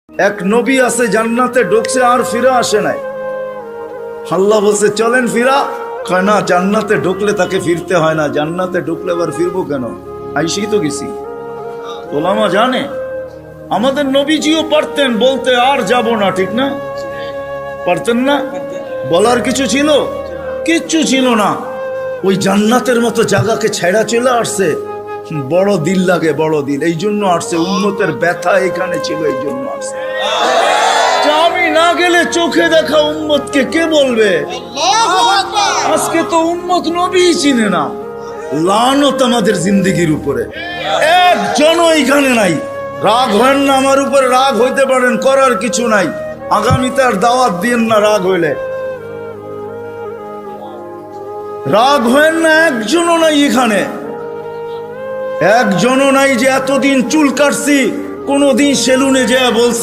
এক নবী আছে জান্নাতে ঢুকছে আর ফিরে আসে নাই। আল্লাহ বলছে চলেন ফিরা, কয় না, জান্নাতে ঢুকলে তাকে ফিরতে হয় না, জান্নাতে ঢুকলে আবার ফিরবো কেন, আইসেই তো গেছি। ওলামা জানে আমাদের নবীজিও পারতেন বলতে আর যাব না, ঠিক না? পারতেন না? বলার কিছু ছিল? কিচ্ছু ছিল না। ওই জান্নাতের মতো জায়গাকে ছেড়া চলে আসছে। বড় দিল লাগে, বড় দিল, এই জন্য আসছে। উম্মতের ব্যথা এখানে ছিল, এই জন্য আসছে। আমি না গেলে চোখে দেখা উম্মতকে কে বলবে? আজকে তো উম্মত নবী চিনে না। লানত আমাদের জিন্দেগির উপরে, একজনও এখানে নাই। রাগ হয় না আমার উপরে, রাগ হইতে পারেন, করার কিছু নাই। আগামীতে আর দাওয়াত দিয়েন না রাগ হইলে। রাগ হয় না, একজনও নাই এখানে, একজনও নাই যে এতদিন চুল কাটছি কোনদিন সেলুনে যেয়ে বলছি